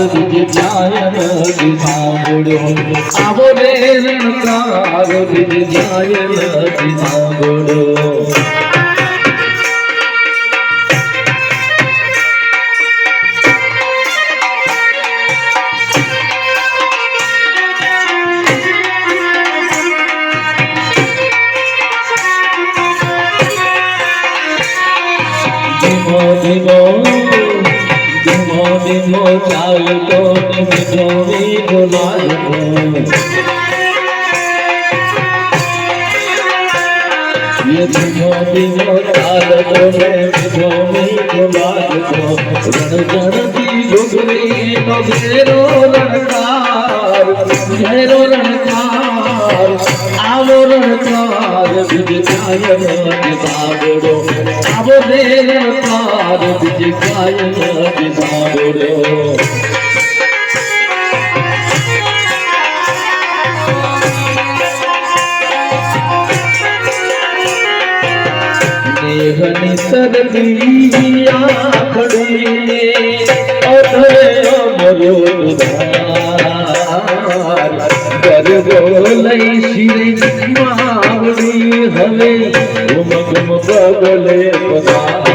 વિજય નથી સાંભળ્યો આવો રે રણકાર વિજય નથી સાંભળ્યો ધીમો ચાલતો મીઠો મીઠો લાગતો ધીમો ચાલતો મીઠો મીઠો લાગતો રણજણતી ડુંગળી નો ઘેરો રણકાર આવો રણકાર વિજય સાંભળો આવો રે રણકાર વિજય સાંભળો દેહની સરદિયા ખડીને અધરે અમરો ઉધાર ગરબો લઈ શિરે માવડી હવે ઉમગમ બગલે પધાર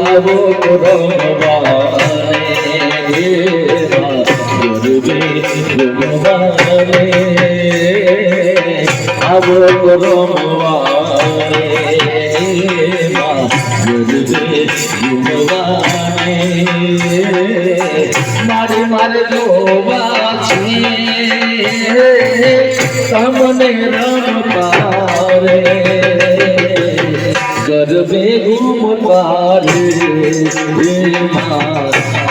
આવો મારે મારે જોવા છે તમને રમવારે ગરબે ઘૂમવારે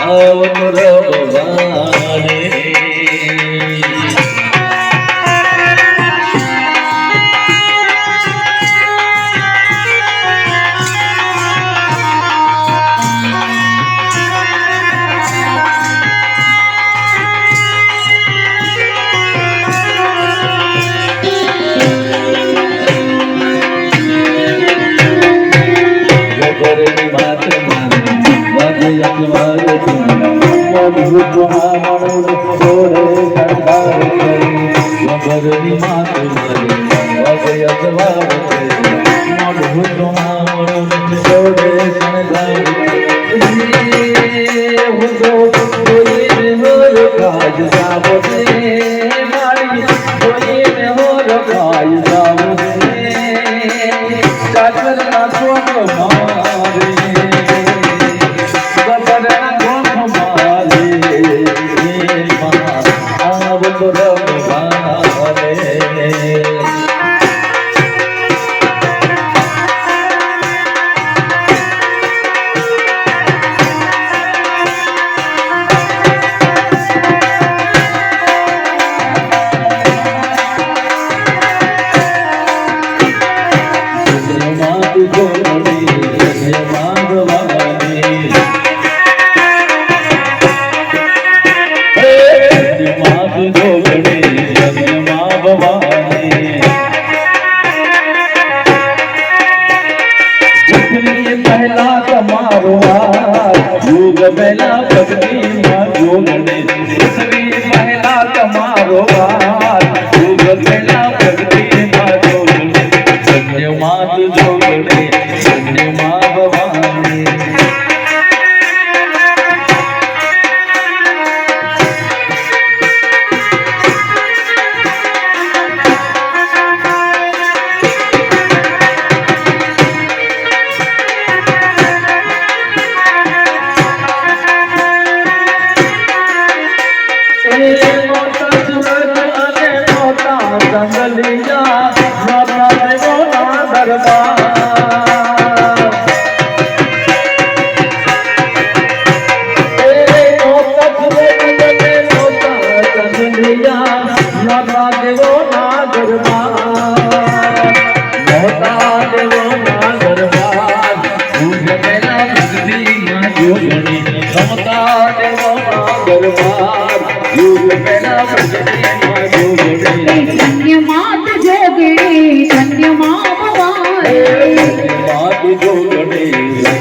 આવન રમવારે પહેલા ભક્તિમાં જોગને પહેલા તમારો વાત પહેલા ભક્તિમાં જોગને સંયમાત જોગને સંયમા ભવાની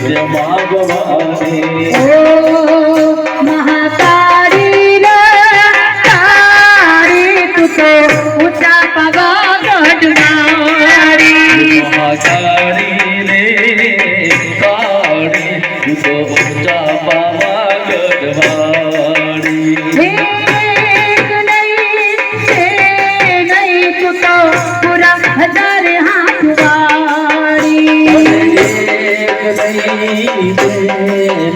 સત્યમાં ભવાની ઓ મહાકાળી રે તારી તું તો ઊંચા પાવાગઢવાળી મહાકાળી રે કાળી તું તો ઊંચા પાવાગઢવાળી એક નહીં તું તો પૂરા 1000 હાથવાળી એક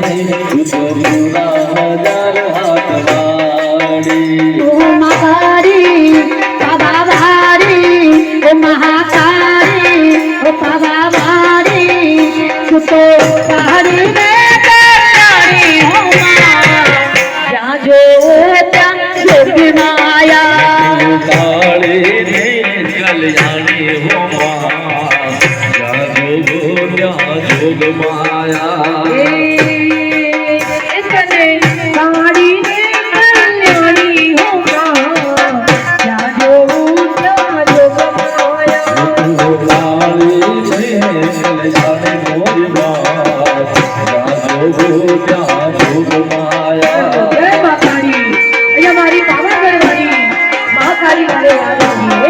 નહીં તું તો પૂરા 1000 હાથવાળી ઓ મહાકાળી પાવાવાળી ઓ મહાકાળી ઓ પાવાવાળી તું તો તારી રે તારી હો જ્યાં જો ત્યાં યોગી માયા કાળી ને કલ્યાણી હો માં જ્યાં જોગો ત્યાં જોગ માયા તને કાળી ને કલ્યાણી હો જ્યાં જોઉં ત્યાં જોગ માયા કાળી ને કલ્યાણી મોરી માં જ્યાં જોગો ત્યાં જોગ માયા જય મહાકાળી અહીંયા મારી પાવાગઢવાળી મહાકાળી વાળે આવ્યા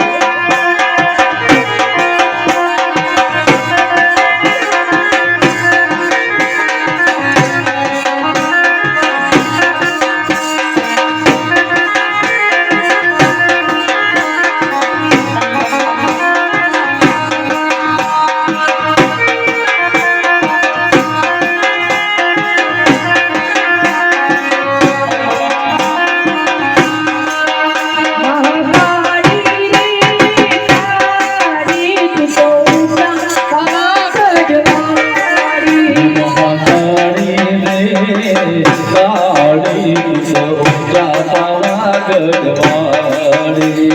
કાળી સો જાતા ગઢવાળી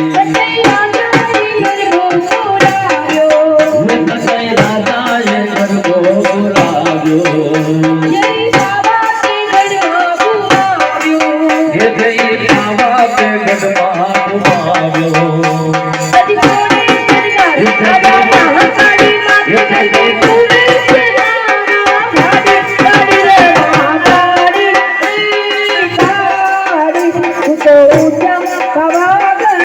રાજાએ ગરબો બોલાવ્યો હે જઈ બાબા